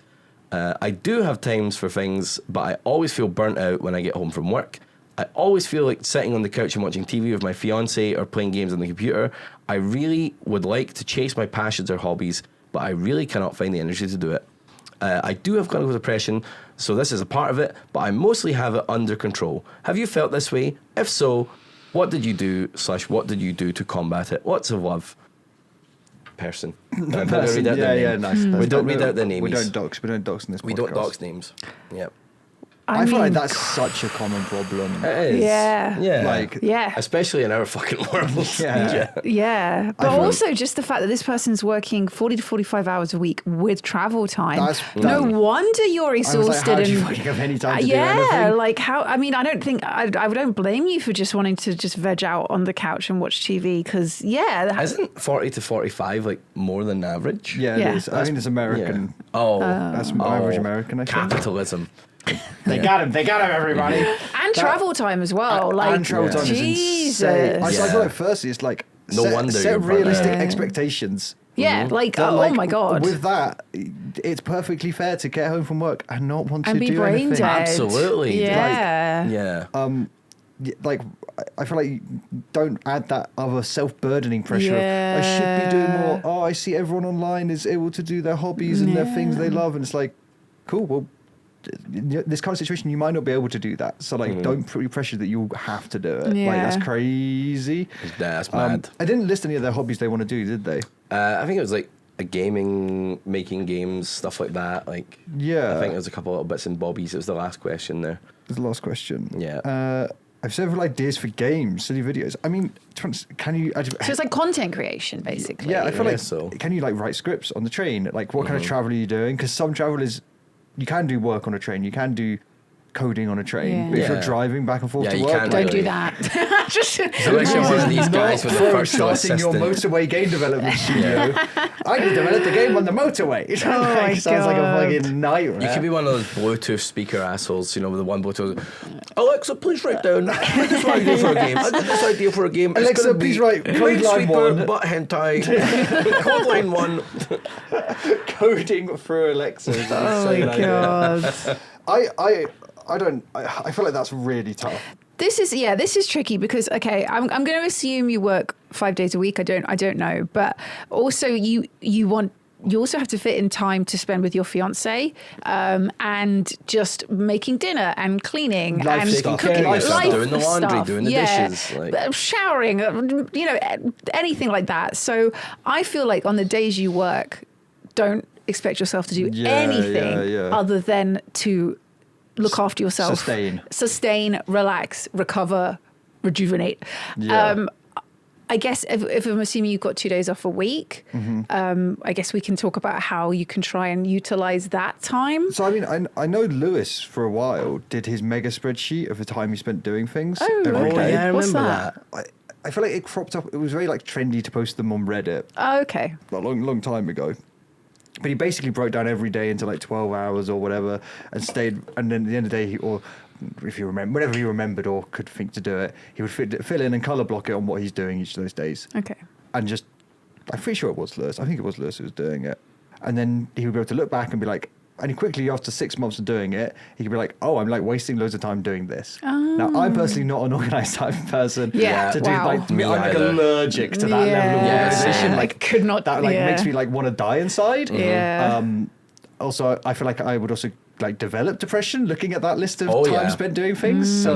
I do have times for things, but I always feel burnt out when I get home from work. I always feel like sitting on the couch and watching TV with my fiance or playing games on the computer. I really would like to chase my passions or hobbies, but I really cannot find the energy to do it. I do have clinical depression, so this is a part of it, but I mostly have it under control. Have you felt this way? If so, what did you do / what did you do to combat it? Lots of love. Person. And I'm not gonna read out their Yeah, name. nice. We don't read out their names. We don't dox in this podcast. We don't dox names. Yep. I feel like mean, that's such a common problem. It is. Yeah. Yeah. Like- Yeah. Especially in our fucking world. Yeah. Yeah, but feel- also just the fact that this person's working 40 to 45 hours a week with travel time. No That- wonder you're I was like, exhausted. how do you and fucking have any time to do yeah, anything? like how? I mean, I don't think I don't blame you for just wanting to just veg out on the couch and watch TV because Isn't 40 to 45 like more than average? Yeah, it Yeah. is. I think it's American. Yeah. Oh. That's average American, I think. Capitalism. They got him, everybody. and travel time as well. Like and travel time Jesus. is insane. I Yeah. feel like firstly, it's like No wonder you're set burnt realistic out. expectations. Yeah, like That, oh like, my god. With that, it's perfectly fair to get home from work and not want and to be do brain anything. dead. Absolutely. Yeah. Yeah. Like, I feel like you don't add that other self-burdening pressure. Yeah. Of, I should be doing more. Oh, I see everyone online is able to do their hobbies and their things they love, and it's like, cool. Well, this kind of situation, you might not be able to do that. So, like, don't put your pressure that you have to do it. Like, Yeah. that's crazy. That's mad. I didn't list any of their hobbies they want to do, did they? I think it was like a gaming, making games, stuff like that. Like, Yeah. I think there was a couple little bits and bobbies. It was the last question there. That's the last question. Yeah. I have several ideas for games, silly videos. I mean, can you? So it's like content creation, basically. Yeah, I feel Yeah, like. so. Can you like write scripts on the train? Like, what kind of travel are you doing? Because some travel is, you can do work on a train. You can do coding on a train. Yeah. But if you're Yeah. driving back and forth Yeah, to you work, can't like, Don't do really. that. Just Unless you're one of these guys with a Not virtual starting your assistant. motorway game development studio. I can develop the game on the motorway. my Sounds like a God. fucking nightmare. You could be one of those Bluetooth speaker assholes, you know, with the one Bluetooth. Alexa, please write down. I got this idea for a game. I got this idea for a game. It's Alexa, gonna be please write code line Minesweeper, 1. butt hentai, code line 1. coding through Alexa. Is an Oh my insane idea. god. I feel like that's really tough. This is tricky because I'm going to assume you work 5 days a week. I don't know, but also you also have to fit in time to spend with your fiance, and just making dinner and cleaning Life and stuff. cooking, Yeah, life stuff. Doing the laundry, stuff. doing the dishes, like- showering, anything like that. So I feel like on the days you work, don't expect yourself to do Yeah, anything yeah. other than to look after yourself, sustain, relax, recover, rejuvenate. Yeah. I guess if I'm assuming you've got 2 days off a week, I guess we can talk about how you can try and utilize that time. So, I mean, I know Lewis for a while did his mega spreadsheet of the time he spent doing things. Oh, every okay. day. yeah, I What's remember that? that. I feel like it cropped up. It was very like trendy to post them on Reddit Oh, okay. a long time ago. But he basically broke down every day into like 12 hours or whatever and stayed. And then at the end of the day, if you remember, whenever he remembered or could think to do it, he would fill in and colour block it on what he's doing each of those days. Okay. And just, I'm pretty sure it was Lewis. I think it was Lewis who was doing it. And then he would be able to look back and be like, and quickly after 6 months of doing it, he could be like, oh, I'm like wasting loads of time doing this. Now, I'm personally not an organised type of person. Yeah, To do wow. like, Me I'm like either. allergic to that level of Yeah. organisation. I Like, could not. that like makes me like want to die inside. Yeah. Also, I feel like I would also like develop depression looking at that list of Oh, time yeah. spent doing things. So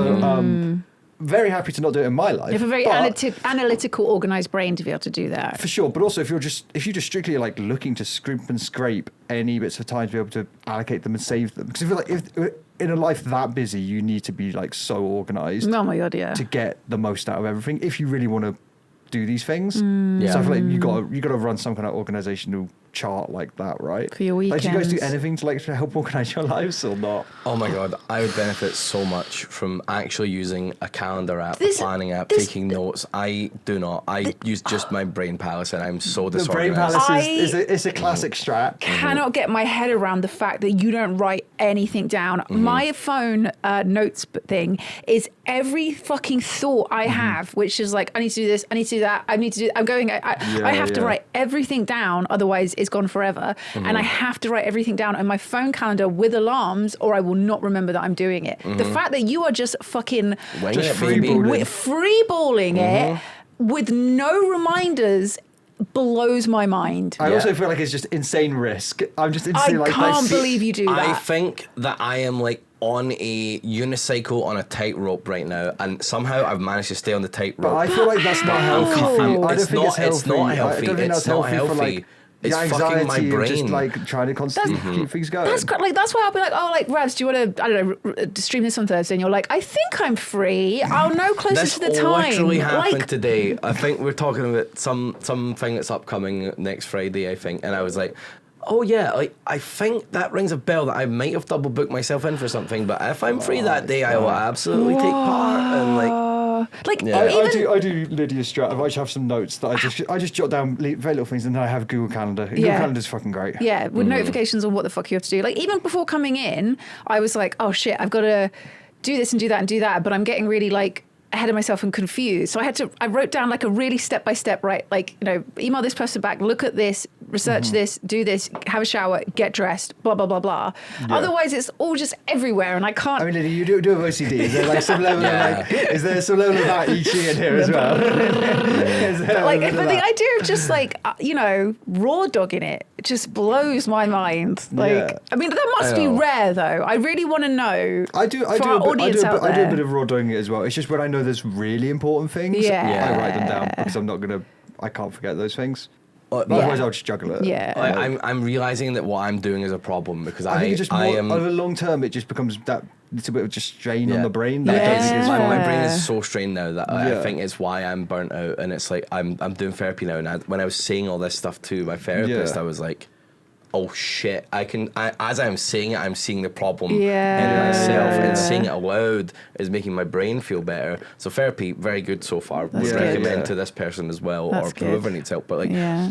very happy to not do it in my life. You have a very but- analytical, organised brain to be able to do that. for sure, but also if you're just strictly like looking to scrimp and scrape any bits of time to be able to allocate them and save them, because I feel like if in a life that busy, you need to be like so organised Oh my god, yeah. to get the most out of everything. If you really want to do these things, Yeah. so I feel like you got to run some kind of organisational chart like that, right? For your Like, do you guys do weekends. anything to help organise your lives or not? Oh my god, I would benefit so much from actually using a calendar app, This- a planning app, this- taking notes. I do not. I use just my brain palace, and I'm so The brain disorganized. palace I- is a classic strat. Cannot get my head around the fact that you don't write anything down. My phone notes thing is every fucking thought I have, which is like, I need to do this, I need to do that, I need to do. I have to yeah. write everything down, otherwise it's gone forever. And I have to write everything down on my phone calendar with alarms, or I will not remember that I'm doing it. The fact that you are just fucking Winging Just it, baby. freeballing. freeballing it with no reminders blows my mind. I Yeah. also feel like it's just insane risk. I'm just I insane. Like, can't see- believe you do that. I think that I am like on a unicycle on a tightrope right now, and somehow I've managed to stay on the tightrope. But I feel like that's not healthy. can't- For you. I don't it's think not- it's healthy. it's not I healthy. don't think It's that's not healthy for healthy. like It's the fucking my anxiety of just brain. like trying to constantly keep things going. That's why I'll be like, oh, like Ravs, do you want to, I don't know, stream this on Thursday? And you're like, I think I'm free. I'll know closer This to the time. literally happened Like, today. I think we're talking about something that's upcoming next Friday, I think, and I was like, oh yeah, like I think that rings a bell that I might have double booked myself in for something, but if I'm free that day, I will absolutely take part and like. Yeah. even I do Lydia's strat. I actually have some notes that I just jot down very little things, and then I have Google Calendar. Google Yeah. Calendar's fucking great. yeah, with notifications on what the fuck you have to do. Like even before coming in, I was like, oh shit, I've got to do this and do that and do that, but I'm getting really like ahead of myself and confused. So I wrote down like a really step by step, right? Like, you know, email this person back, look at this, research this, do this, have a shower, get dressed, blah, blah, blah, blah. Yeah. Otherwise it's all just everywhere and I can't. I mean, Lydia, you do have OCD. Is there like some level Yeah. of like? Is there some level of that eating in here as well? Is there a like, bit but of the that? idea of just like, you know, raw dogging it just blows my mind. Like, Yeah. I mean, that must I be know. rare though. I really want to know. I do for our audience out I do a there. bit of raw doing it as well. It's just when I know there's really important things, Yeah. I write them down because I can't forget those things. But Otherwise, I'll just juggle it. Yeah. I'm realizing that what I'm doing is a problem because I think it's just I more, am. over the long term, it just becomes that little bit of just strain on Yeah. the brain. That I Yeah. don't think is my, fun. my brain is so strained now that I Yeah. think it's why I'm burnt out, and it's like I'm doing therapy now, and when I was saying all this stuff to my therapist, Yeah. I was like, oh shit, as I'm saying it, I'm seeing the problem Yeah. in myself, and saying it aloud is making my brain feel better. So therapy, very good so far. That's Would good. recommend Yeah. to this person as well, That's or good. whoever needs help. But like, Yeah.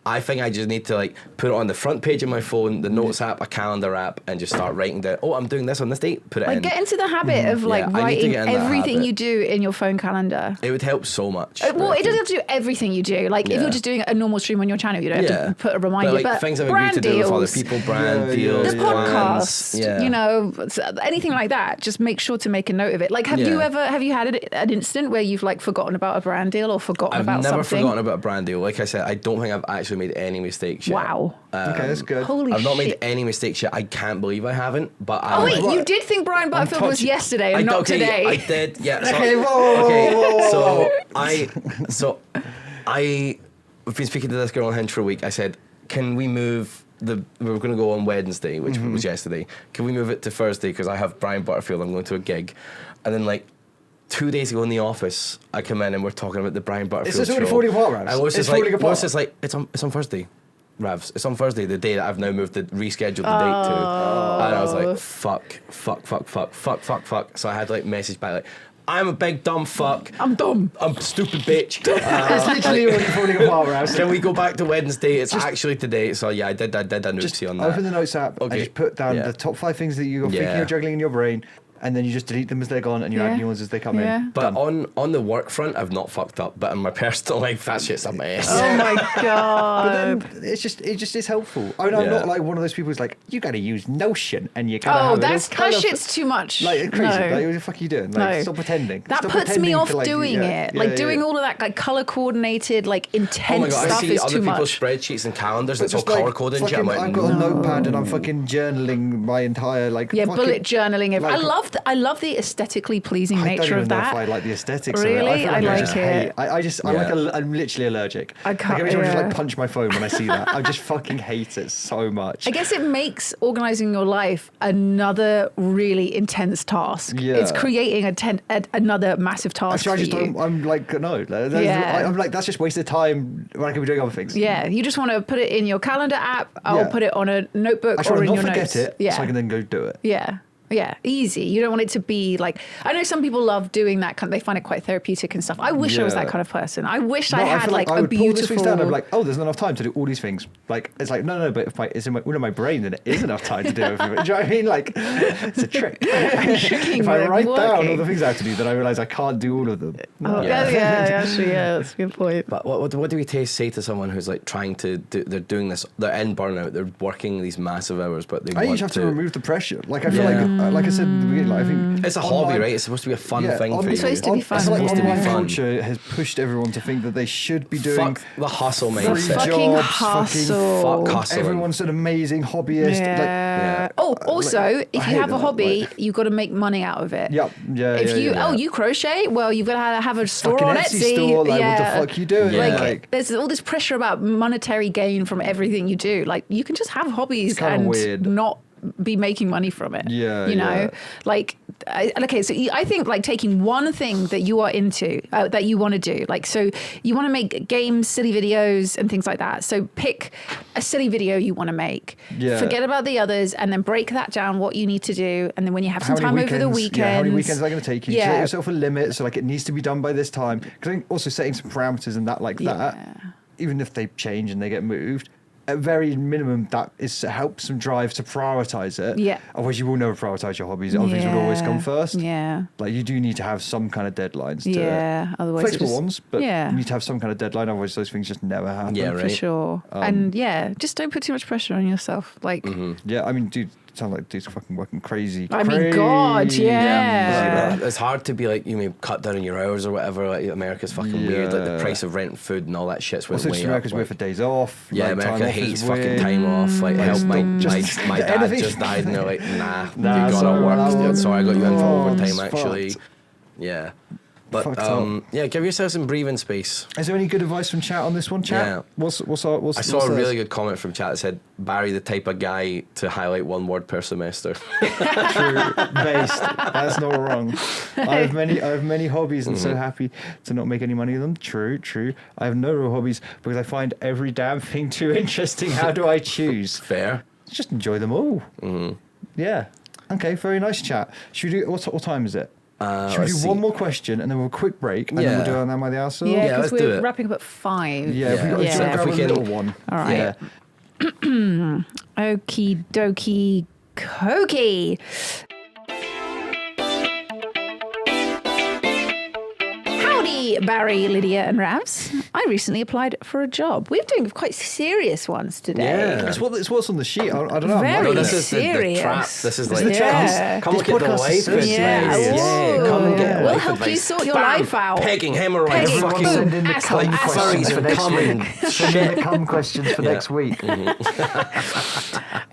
I think I just need to like put it on the front page of my phone, the notes app, a calendar app, and just start writing down, oh, I'm doing this on this date, put it Like in. get into the habit of like Yeah, I need to writing get in that everything habit. you do in your phone calendar. It would help so much. Well, I it doesn't think. have to do everything you do. Like if Yeah. you're just doing a normal stream on your channel, you don't have Yeah. to put a reminder. But like But things I've brand agreed to do with other deals, people, brand Yeah, deals, the yeah. podcast, plans. Yeah. you know, anything like that. Just make sure to make a note of it. Like, have you had an instant where you've like forgotten about a brand deal or forgotten I've about never something? forgotten about a brand deal. Like I said, I don't think I've actually made any mistakes yet. Wow. Okay, that's good. Holy I've not made shit. any mistakes yet. I can't believe I haven't. But I Oh wait, What? you did think Brian Butterfield was touching- yesterday and not okay, today. I did. Yeah. So, Okay, whoa, okay. whoa, whoa, So I've been speaking to this girl on Hinge for a week. I said, can we move we were going to go on Wednesday, which was yesterday. Can we move it to Thursday? Because I have Brian Butterfield. I'm going to a gig. And then like 2 days ago in the office, I come in and we're talking about the Brian Butterfield It's already show. falling apart, Ravs. And Lewis It's is like, falling apart. Lewis is like, it's on Thursday. Ravs, it's on Thursday, the day that I've now rescheduled the date to. And I was like, fuck. So I had to like message back like, I'm a big dumb fuck. I'm dumb. I'm a stupid bitch. It's literally when you're falling apart, Rouse. Can we go back to Wednesday? It's actually today. So yeah, I did a noopsie on that. Open the notes app and just put down the top 5 things that you're thinking you're juggling in your brain, and then you just delete them as they're gone, and you add new ones as they come in. But on the work front, I've not fucked up. But in my personal life, that shit's a mess. Oh my god. But then it just is helpful. I mean, I'm not like one of those people who's like, you got to use Notion, and you gotta have that shit's too much. Like crazy. No. Like, what the fuck are you doing? Like, stop pretending. That Stop puts me pretending off to, like, doing it. Doing all of that like color coordinated, like intense Oh my god, stuff I see is other too people's much. spreadsheets and calendars. But It's all just, like, color coded and shit. I'm fucking, like, I've got a notepad and I'm fucking journaling my entire bullet journaling. like, I love the aesthetically pleasing I nature don't even of know that. if I like the aesthetics Really? of it. I like just it. hate. I'm literally allergic. I can't- Like, every time I just yeah. like punch my phone when I see that. I just fucking hate it so much. I guess it makes organizing your life another really intense task. Yeah. It's creating another massive task Actually, I for just you. don't. I'm like, no. Yeah. I'm like, that's just wasted time when I could be doing other things. Yeah, you just want to put it in your calendar app or Yeah. put it on a notebook I try or to in not your forget notes. it, Yeah. so I can then go do it. Yeah. Yeah, easy. You don't want it to be like, I know some people love doing that they find it quite therapeutic and stuff. I wish I was that Yeah. kind of person. I wish No, I had feel like I a would pull this things down. beautiful. I'm like, oh, there's not enough time to do all these things. Like, it's like, no, but if it's in my brain, then it is enough time to do everything. Do you know what I mean? Like, it's a trick. If I write down all the things I have to do, then I realise I can't do all of them. Oh, actually, that's a good point. But what do we say to someone who's like trying to they're doing this, they're in burnout, they're working these massive hours, but they I want usually have to remove the pressure. Like, I feel like I said at the beginning, like, I think it's a hobby, right? It's supposed to be a fun thing for you. It's supposed to be fun. I feel like It's supposed to be online fun. culture has pushed everyone to think that they should be doing Fuck the hustle free mindset. fucking jobs, hustle. Fuck hustling. everyone's an amazing hobbyist. Yeah. Yeah. Also, I if you hate have a that, hobby, like- you've got to make money out of it. Yep. Yeah. If yeah. you crochet, well, you've got to have a store Fucking on Etsy Etsy. store, like, what the fuck you doing? Yeah. Like, there's all this pressure about monetary gain from everything you do. Like, you can just have hobbies It's kinda and weird. not be making money from it. Yeah, you know, yeah. like, so I think like taking one thing that you are into, that you want to do. Like, so you want to make games, silly videos, and things like that. So pick a silly video you want to make. Yeah. Forget about the others, and then break that down. What you need to do, and then when you have some How time many over the weekends- Yeah, how many weekends, weekends are going to take you? Yeah. Set yourself a limit, so like it needs to be done by this time. Because I think also setting some parameters and that, even if they change and they get moved, at very minimum, that is helps some drive to prioritize it. Yeah. Otherwise, you will never prioritize your hobbies. Other things will always come first. Yeah. Like, you do need to have some kind of deadlines to Yeah, it. otherwise Flexible it just- ones, but yeah. you need to have some kind of deadline. Otherwise, those things just never happen. Yeah, right. For sure. And just don't put too much pressure on yourself. Like, Yeah, I mean, dude, it sounds like dude's fucking working crazy. I mean, God, yeah. It's hard to be like, you may cut down on your hours or whatever. Like, America's fucking weird. Like, the price of rent and food and all that shit's went Also, way America's up. weird for days off. Yeah, like, time America off hates is fucking weird. time off. Like, help, my just- dad anything. just died, and they're like, nah, you Nah, gotta sorry, work. that one- Sorry, I got you in for oh, overtime, it's actually. fucked. Yeah. But Fucked up. yeah, give yourself some breathing space. Is there any good advice from chat on this one, chat? Yeah. What's I saw a really good comment from chat that said, Barry the type of guy to highlight one word per semester. true based. That's not wrong. I have many hobbies and so happy to not make any money of them. True. I have no real hobbies because I find every damn thing too interesting. How do I choose? Fair. Just enjoy them all. Yeah. Okay, very nice chat. Should we do, what time is it? Should we do let's one see. more question and then we'll quick break and then Yeah. we'll do it on Am I the Arsehole? Yeah, Yeah, because let's do we're it. wrapping up at 5. Yeah, if we got Yeah. to If grab we a can- little one. All right. Yeah. Okie dokie cokey. Howdy, Barry, Lydia, and Ravs. I recently applied for a job. We're doing quite serious ones today. Yeah. It's what's on the sheet. I don't know. Very No, I'm this liking is the serious. trap. This is It's like, the trap. Yeah. come This look at the podcast is life so advice. Yeah. Yeah, come and get We'll life help you advice. sort your Bam, life out. Pegging, hemorrhoids, Pegging, Everyone fucking send in the asshole, cum asshole. questions furries for and next coming. week. Send in the cum questions for next week.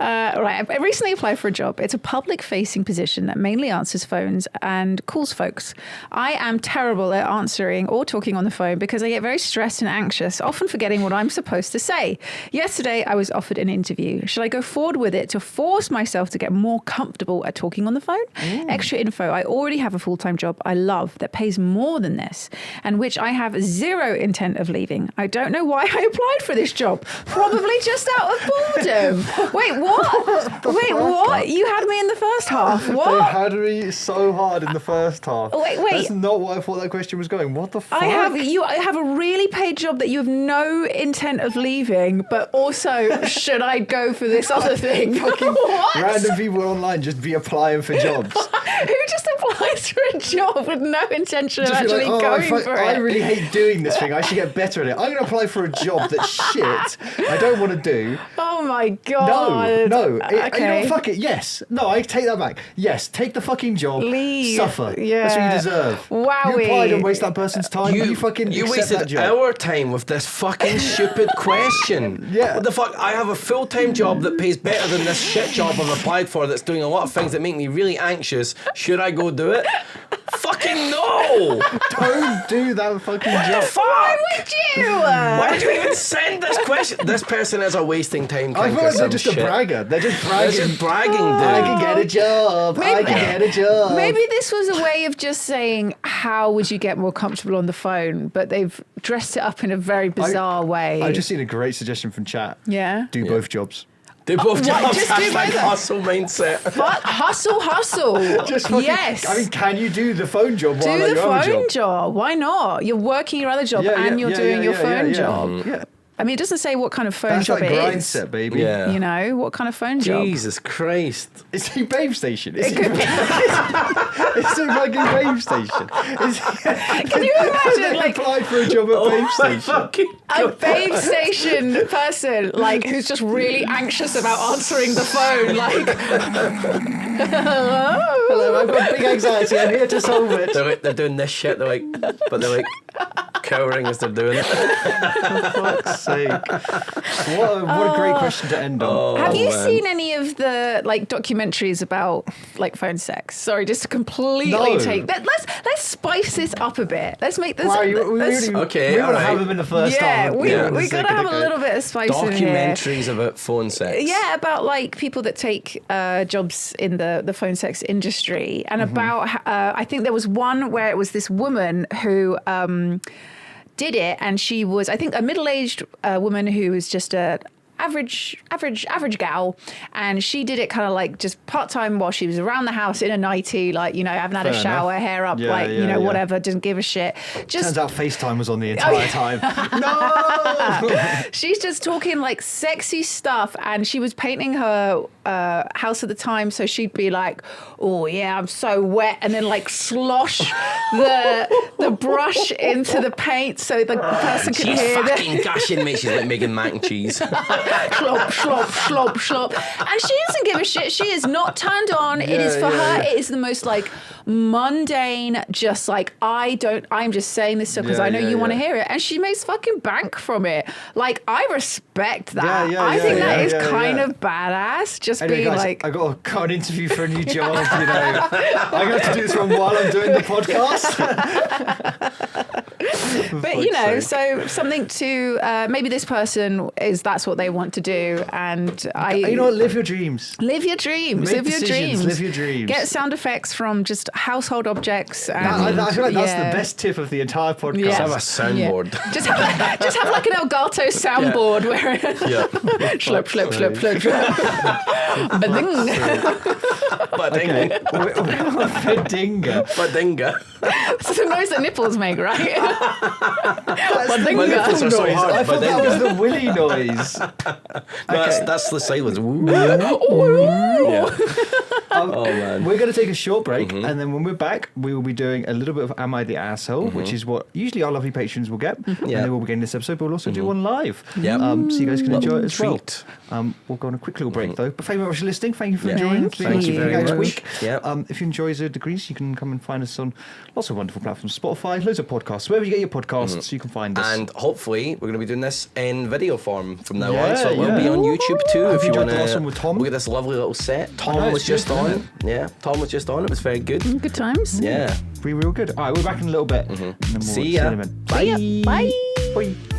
Right, I recently applied for a job. It's a public-facing position that mainly answers phones and calls folks. I am terrible at answering or talking on the phone because I get very stressed and anxious, often forgetting what I'm supposed to say. Yesterday, I was offered an interview. Should I go forward with it to force myself to get more comfortable at talking on the phone? Extra info. I already have a full-time job I love that pays more than this and which I have zero intent of leaving. I don't know why I applied for this job. Probably just out of boredom. Wait, what? Wait, what? You had me in the first half. They What? had me so hard in the first half. Wait. That's not what I thought that question was going. What the fuck? I have a really paid job that you have no intent of leaving, but also should I go for this other thing? What? Random people online just be applying for jobs. Who just applies for a job with no intention of Just be actually like, going for I it? really hate doing this thing. I should get better at it. I'm going to apply for a job that's shit. I don't want to do. Oh my god! No. You know Okay. what? Fuck it. Yes. No, I take that back. Yes, take the fucking job. Leave. Suffer. Yeah. That's what you deserve. Wowie. You applied and waste that person's time. You fucking you accept that wasted job. our time with this fucking stupid question. Yeah. What the fuck? I have a full-time job that pays better than this shit job I've applied for that's doing a lot of things that make me really anxious. Should I go do it? Fucking no! Don't do that fucking job. Fuck! Why would you? Why would you even send this question? This person is a wasting time. I kink feel or like they're some just shit. a bragger. They're just They're bragging. just bragging, dude. I can get a job. I Maybe- can get a job. Maybe this was a way of just saying, how would you get more comfortable on the phone? But they've dressed it up in a very bizarre way. I've just seen a great suggestion from chat. Yeah. Do both jobs. Do both what? jobs. Just do Hashtag both? hustle mindset. Hustle. Just fucking, Yes. I mean, can you do the phone job Do while at the your other phone job? job. Why not? You're working your other job and you're doing your phone job. Yeah. I mean, it doesn't say what kind of phone That's job like it grind is. set, baby. Yeah. You know, what kind of phone job? Jesus Christ. Is he Babe Station? Is It he could be. Is he fucking Babe Station? Can you imagine, like, applied for a job at Babe My Station? fucking a Babe Station person, like, who's just really anxious about answering the phone, like, Hello, I've got big anxiety. I'm here to solve it. They're doing this shit. They're like, but they're like cowering as they're doing it. For fuck's sake. What a great question to end on. have you man. seen any of the like documentaries about like phone sex? Sorry, just to completely No. take that. Let's spice this up a bit. Let's make this. Wow, we let's- really Okay, we want to alright. have them in the first yeah, half. we Yeah. gotta have a little bit of spice in here. Documentaries about phone sex. Yeah, about like people that take jobs in the phone sex industry, and about I think there was one where it was this woman who did it, and she was, I think, a middle-aged woman who was just a average gal, and she did it kind of like just part-time while she was around the house in a nightie, like, you know, haven't had a Fair shower, enough. hair up, Yeah, like, yeah, you know, yeah. whatever, didn't give a shit. Just Turns out FaceTime was on the entire time. No! she's just talking like sexy stuff, and she was painting her house at the time, so she'd be like, oh yeah, I'm so wet, and then like slosh the brush into the paint so the person could She's hear fucking the gushing, mate. She's like making mac and cheese. slop, slop, slop, slop. And she doesn't give a shit. She is not turned on. It is for her. It is the most like mundane, just like, I'm just saying this because Yeah, I know yeah, you want to yeah. hear it. And she makes fucking bank from it. Like, I respect that. Yeah, I think that is yeah, kind yeah. of badass. Just Anyway, being guys, like, I got an interview for a new job. You know, I'm going to have to do this one while I'm doing the podcast. but you know, fuck's sake. so something to maybe this person that's what they want to do, and You know what? Live your dreams. live your dreams. Make Live your decisions, dreams. live your dreams. Get sound effects from just household objects. And, I feel like that's yeah. the best tip of the entire podcast. Yeah. Have a soundboard. Yeah. Just have like an Elgato soundboard where Yeah. slip, slip, slip, slip, slip. Bading. Okay, Badinga. we're on Fedinga. Badinga. It's the noise that nipples make, right? That's the My nipples are so noise. hard. I thought that Badinga. was the willy noise. That's the silence. Woo. Oh man. We're going to take a short break, and then when we're back, we will be doing a little bit of Am I the Asshole, which is what usually our lovely patrons will get. And Yeah. then we'll be getting this episode, but we'll also do one live. Yep. So you guys can enjoy it as treat. well. We'll go on a quick little break, though. But thank you very much for listening. Thank you for Yeah. joining. Thank you very next much. week. Yep. If you enjoy 0 Degrees, you can come and find us on lots of wonderful platforms. Spotify, loads of podcasts. Wherever you get your podcasts, you can find us. And hopefully we're going to be doing this in video form from now Yeah, on, so it will yeah. be on YouTube too. Have If you you enjoyed want the last to one with Tom? look at this lovely little set. I know, Tom it's was just good. wasn't on. Yeah, Tom was just on. It was very good. Good times. Yeah. We were real good. All right, we're back in a little bit. And then we'll See ya. in a minute. See ya. Bye. Bye.